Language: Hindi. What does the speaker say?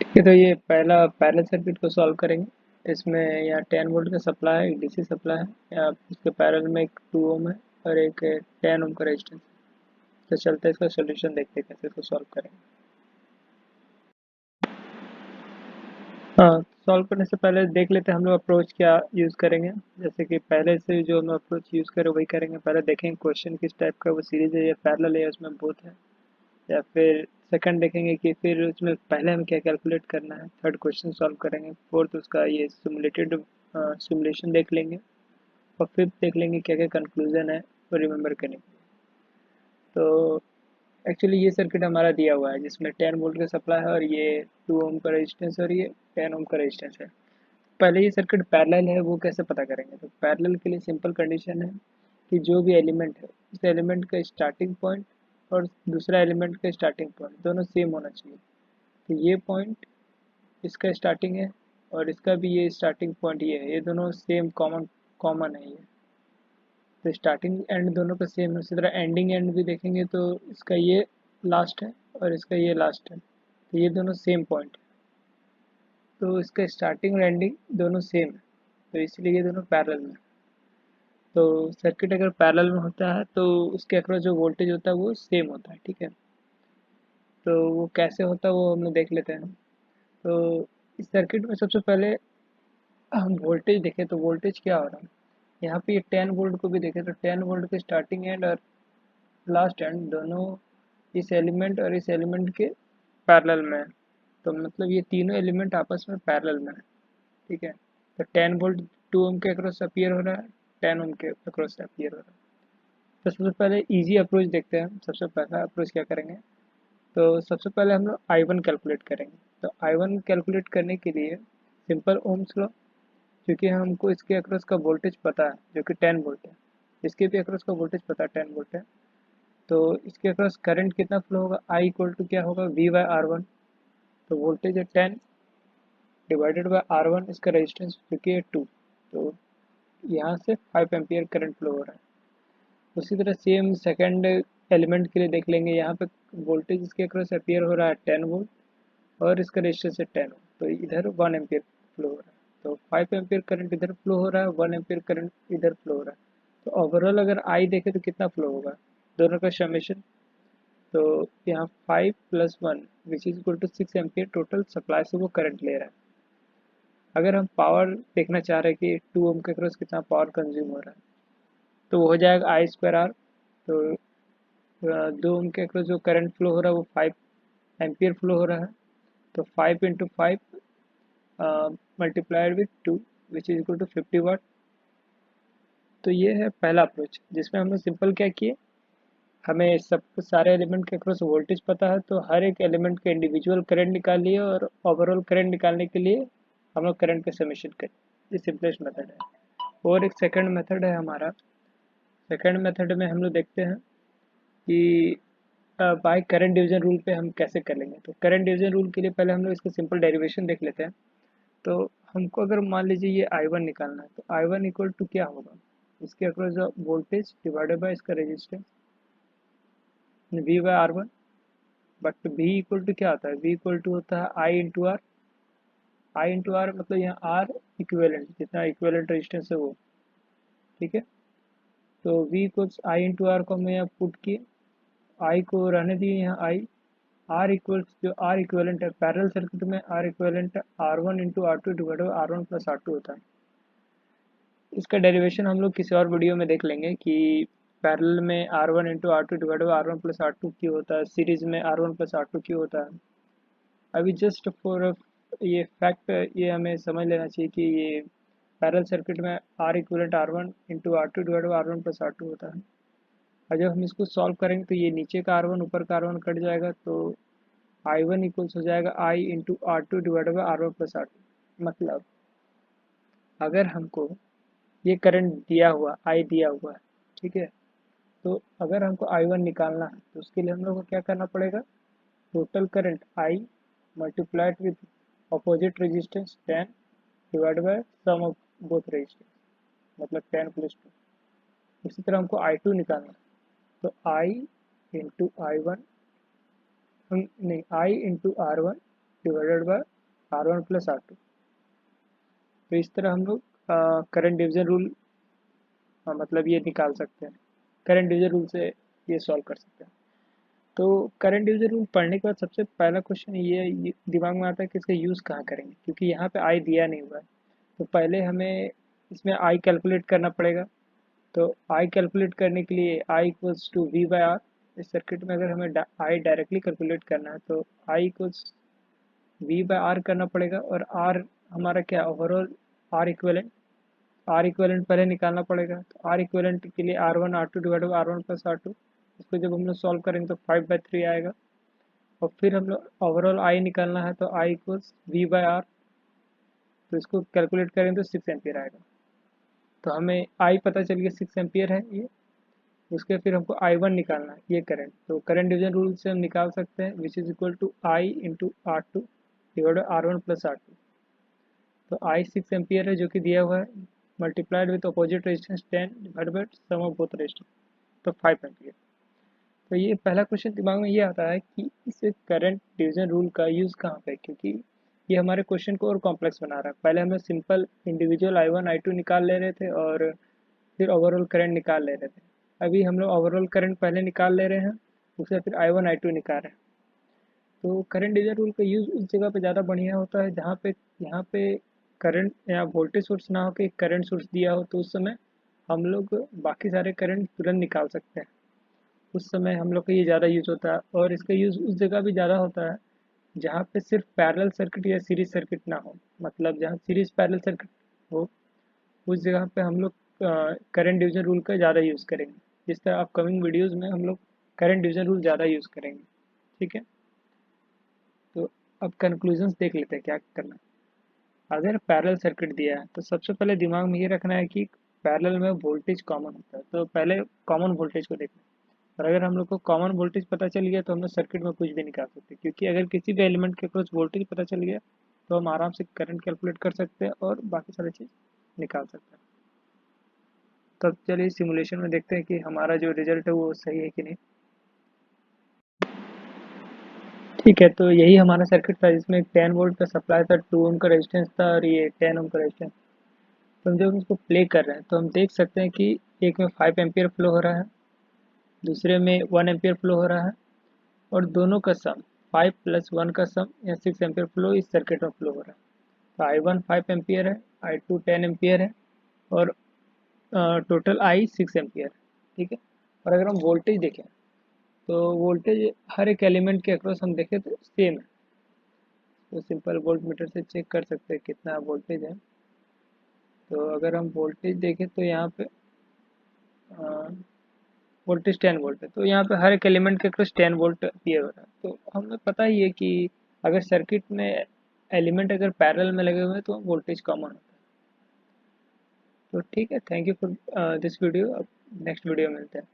ठीक है, तो ये पहला पैरेलल सर्किट को सॉल्व करेंगे। इसमें यहाँ 10 वोल्ट का सप्लाई है, डीसी सप्लाई है। यहाँ इसके पैरेलल में एक 2 ओम है और एक 10 ओम का रेजिस्टेंस है। तो चलते हैं इसका सोल्यूशन देखते हैं कैसे इसको सॉल्व करेंगे। हाँ, सॉल्व करने से पहले देख लेते हैं हम लोग अप्रोच क्या यूज़ करेंगे। जैसे कि पहले से जो हम अप्रोच यूज़ करें वही करेंगे। पहले देखेंगे क्वेश्चन किस टाइप का, वो सीरीज है या पैरेलल है या उसमें बोथ है। या फिर सेकंड देखेंगे कि फिर उसमें पहले हमें क्या कैलकुलेट करना है। थर्ड क्वेश्चन सॉल्व करेंगे। फोर्थ उसका ये सिमुलेटेड सिमुलेशन देख लेंगे। और फिफ्थ देख लेंगे क्या क्या कंक्लूजन है वो रिमेंबर करने के लिए। तो एक्चुअली ये सर्किट हमारा दिया हुआ है जिसमें 10 वोल्ट का सप्लाई है और ये 2 ओम का रेजिस्टेंस और ये 10 ओम का रेजिस्टेंस है। पहले ये सर्किट पैरेलल है वो कैसे पता करेंगे। तो पैरेलल के लिए सिंपल कंडीशन है कि जो भी एलिमेंट है उस एलिमेंट का स्टार्टिंग पॉइंट और दूसरा एलिमेंट का स्टार्टिंग पॉइंट दोनों सेम होना चाहिए। तो ये पॉइंट इसका स्टार्टिंग है और इसका भी ये स्टार्टिंग पॉइंट ये है, ये दोनों सेम कॉमन कॉमन है ये। तो स्टार्टिंग एंड दोनों का सेम है। उसी तरह एंडिंग एंड भी देखेंगे तो इसका ये लास्ट है और इसका ये लास्ट है, तो ये दोनों सेम पॉइंट है। तो इसका स्टार्टिंग और एंडिंग दोनों सेम है, तो इसलिए ये दोनों पैरेलल में। तो सर्किट अगर पैरेलल में होता है तो उसके अक्रॉस जो वोल्टेज होता है वो सेम होता है। ठीक है, तो वो कैसे होता है वो हम लोग देख लेते हैं। तो इस सर्किट में सबसे पहले हम वोल्टेज देखें तो वोल्टेज क्या हो रहा है। यहाँ पे ये 10 वोल्ट को भी देखें तो 10 वोल्ट के स्टार्टिंग एंड और लास्ट एंड दोनों इस एलिमेंट और इस एलिमेंट के पैरेलल में है। तो मतलब ये तीनों एलिमेंट आपस में पैरेलल में है। ठीक है, तो 10 वोल्ट 2 ओम के अक्रॉस अपीयर हो रहा है, 10 ओम के अक्रॉस अपीयर हो रहा है। तो सबसे पहले इजी अप्रोच देखते हैं। सबसे पहला अप्रोच क्या करेंगे, तो सबसे पहले हम लोग आई वन कैलकुलेट करेंगे। तो आई वन कैलकुलेट करने के लिए सिंपल ओम्स लॉ, क्योंकि हमको इसके अक्रॉस का वोल्टेज पता है जो कि 10 वोल्ट है। इसके भी अक्रॉस का वोल्टेज पता है 10 वोल्ट है। तो इसके अक्रॉस करंट कितना फ्लो होगा, आई इक्वल टू क्या होगा, वी बाई आर वन। तो वोल्टेज है 10 डिवाइडेड बाई आर वन, इसका रेजिस्टेंस जो कि है 2। तो यहाँ से 5 एम्पियर करंट फ्लो हो रहा है। उसी तरह सेम सेकंड एलिमेंट के लिए देख लेंगे। यहाँ पे वोल्टेज इसके अक्रॉस अपीयर हो रहा है 10 वोल्ट और इसका रेजिस्टेंस है 10 ओम। तो इधर 1 एम्पियर फ्लो हो रहा है। तो 5 एम्पियर करंट इधर फ्लो हो रहा है, 1 एम्पियर करंट इधर फ्लो हो रहा है। तो ओवरऑल अगर आई देखें तो कितना फ्लो होगा, दोनों का समेशन। तो यहाँ 5 plus 1 which is equal to 6 ampere total supply से वो करंट ले रहा है। अगर हम पावर देखना चाह रहे हैं कि 2 ओम के क्रॉस कितना पावर कंज्यूम हो रहा है, तो वो हो जाएगा आई स्क्वायर आर। तो 2 ओम के क्रॉस जो करंट फ्लो हो रहा है वो 5 एम्पियर फ्लो हो रहा है। तो 5 into 5 multiplied with 2 which is equal to 50 watt. तो ये है पहला अप्रोच जिसमें हमने सिंपल क्या किए, हमें सब सारे एलिमेंट के अक्रॉस वोल्टेज पता है तो हर एक एलिमेंट के इंडिविजुअल करंट निकाल लिए और ओवरऑल करंट निकालने के लिए हम लोग करंट का समेशन करें। ये सिंपलेस्ट मेथड है। और एक सेकंड मेथड है हमारा। सेकंड मेथड में हम लोग देखते हैं कि बाय करंट डिवीजन रूल पे हम कैसे कर लेंगे। तो करंट डिवीजन रूल के लिए पहले हम लोग इसका सिंपल डेरिवेशन देख लेते हैं। तो हमको अगर मान लीजिए ये आई वन निकालना है तो आई वन इक्वल टू क्या होगा, इसके अक्रॉस वोल्टेज डिवाइडेड बाय इसका resistance V by R one. But v equal to क्या होता है, v इक्वल टू होता है I into R. I into R मतलब यहाँ आर इक्वेलेंट, जितना इक्वेलेंट रेजिस्टेंस है वो। ठीक है, तो v equals I into R को हमने यहाँ पुट किए, आई को रहने दिए यहाँ आई। आर इक्वल्स जो आर इक्वेलेंट है पैरेलल सर्किट में R equivalent R one into R two divide by R one plus R two होता है। इसका डेरिवेशन हम लोग किसी और वीडियो में देख लेंगे कि पैरेलल में R one into R two divide by R one plus R two क्यों होता है, सीरीज में R one plus R two क्यों होता है। अभी जस्ट फॉर ये फैक्ट ये हमें समझ लेना चाहिए कि ये पैरेलल सर्किट में R equivalent R one into R two divide R one plus R two होता है। और जब हम इसको सॉल्व करेंगे तो ये नीचे का आर वन ऊपर का आर वन कट जाएगा। तो आई वन इक्वल्स हो जाएगा I into R two divide by R one plus R two. मतलब अगर हमको ये करंट दिया हुआ आई दिया हुआ है, ठीक है, तो अगर हमको आई वन निकालना है तो उसके लिए हम लोग को क्या करना पड़ेगा, total current I multiplied with opposite resistance 10 divide by sum of both resistance, मतलब 10 प्लस 2। इसी तरह हमको आई टू निकालना है तो आई इंटू आई वन, नहीं I into R one divided by R1 plus R2। तो इस तरह हम लोग करंट डिवीजन रूल मतलब ये निकाल सकते हैं, करंट डिवीजन रूल से ये सॉल्व कर सकते हैं। तो करंट डिवीजन रूल पढ़ने के बाद सबसे पहला क्वेश्चन ये दिमाग में आता है कि इसका यूज़ कहाँ करेंगे, क्योंकि यहाँ पे आई दिया नहीं हुआ है। तो पहले हमें इसमें आई कैलकुलेट करना पड़ेगा। तो आई कैलकुलेट करने के लिए I equals to V by R. इस सर्किट में अगर हमें आई डायरेक्टली कैलकुलेट करना है तो I equals V by R करना पड़ेगा। और आर हमारा क्या ओवरऑल आर इक्वेलेंट पहले निकालना पड़ेगा। तो आर इक्वेलेंट के लिए R1 R2 divide by R1 plus R2। इसको जब हम लोग सॉल्व करेंगे तो 5/3 आएगा। और फिर हम लोग ओवरऑल आई निकालना है, तो I equals V by are. तो इसको कैलकुलेट करेंगे तो 6 एम्पियर आएगा। तो हमें आई पता चल गया 6 एम्पियर है ये। उसके फिर हमको I1 निकालना है, ये करंट। तो करंट डिवीजन रूल से हम निकाल सकते हैं which is equal to I into R2 divide by R1 plus R2। तो आई 6 एम्पियर है जो कि दिया हुआ है, multiplied with opposite resistance 10 divide by sum of both resistance, तो 5 एम्पियर। तो ये पहला क्वेश्चन दिमाग में ये आता है कि इस करंट डिवीजन रूल का यूज़ कहाँ पे है, क्योंकि ये हमारे क्वेश्चन को और कॉम्प्लेक्स बना रहा है। पहले हम लोग सिंपल इंडिविजुअल I1 I2 निकाल ले रहे थे और फिर ओवरऑल करंट निकाल ले रहे थे। अभी हम लोग ओवरऑल करंट पहले निकाल ले रहे हैं, उससे फिर I1 I2 निकाल रहे हैं। तो करंट डिवीजन रूल का यूज़ उस जगह पे ज़्यादा बढ़िया होता है जहाँ पे यहाँ पे करंट या वोल्टेज सोर्स ना हो के करंट सोर्स दिया हो, तो उस समय हम लोग बाकी सारे करंट तुरंत निकाल सकते हैं। उस समय हम लोग का ये ज़्यादा यूज़ होता है। और इसका यूज़ उस जगह भी ज़्यादा होता है जहाँ पे सिर्फ पैरेलल सर्किट या सीरीज सर्किट ना हो, मतलब जहाँ सीरीज पैरेलल सर्किट हो उस जगह पे हम लोग करंट डिवीजन रूल का ज़्यादा यूज़ करेंगे। जिस तरह अपकमिंग वीडियोज़ में हम लोग करंट डिवीजन रूल ज़्यादा यूज़ करेंगे। ठीक है, तो अब कंक्लूजन्स देख लेते हैं क्या करना है। अगर पैरेलल सर्किट दिया है तो सबसे पहले दिमाग में ये रखना है कि पैरेलल में वोल्टेज कॉमन होता है, तो पहले कॉमन वोल्टेज को देखना है। और अगर हम लोग को कॉमन वोल्टेज पता चल गया तो हम लोग सर्किट में कुछ भी निकाल सकते हैं, क्योंकि अगर किसी भी एलिमेंट के अक्रॉस वोल्टेज पता चल गया तो हम आराम से करंट कैलकुलेट कर सकते हैं और बाकी सारी चीज़ निकाल सकते हैं। तब चलिए सिमुलेशन में देखते हैं कि हमारा जो रिजल्ट है वो सही है कि नहीं। ठीक है, तो यही हमारा सर्किट था जिसमें एक 10 वोल्ट का सप्लाई था, 2 ओम का रेजिस्टेंस था और ये 10 ओम का रेजिस्टेंस। तो हम जब इसको प्ले कर रहे हैं तो हम देख सकते हैं कि एक में 5 एम्पियर फ्लो हो रहा है, दूसरे में 1 एम्पियर फ्लो हो रहा है, और दोनों का सम 5 प्लस 1 का सम या 6 एम्पियर फ्लो इस सर्किट में फ्लो हो रहा है। तो I1 5 एम्पियर है, I2 10 एम्पियर है और टोटल I 6 एम्पियर। ठीक है, और अगर हम वोल्टेज देखें तो वोल्टेज हर एक एलिमेंट के अक्रॉस हम देखें तो सेम है। तो सिंपल वोल्ट मीटर से चेक कर सकते हैं कितना वोल्टेज है। तो अगर हम वोल्टेज देखें तो यहाँ पे वोल्टेज 10 वोल्ट है, तो यहाँ पे हर एक एलिमेंट के अक्रॉस 10 वोल्ट दिया हुआ है। तो हमें पता ही है कि अगर सर्किट में एलिमेंट अगर पैरेलल में लगे हुए हैं तो वोल्टेज कॉमन होता है। तो ठीक है, thank you for this video. अब नेक्स्ट वीडियो मिलते हैं।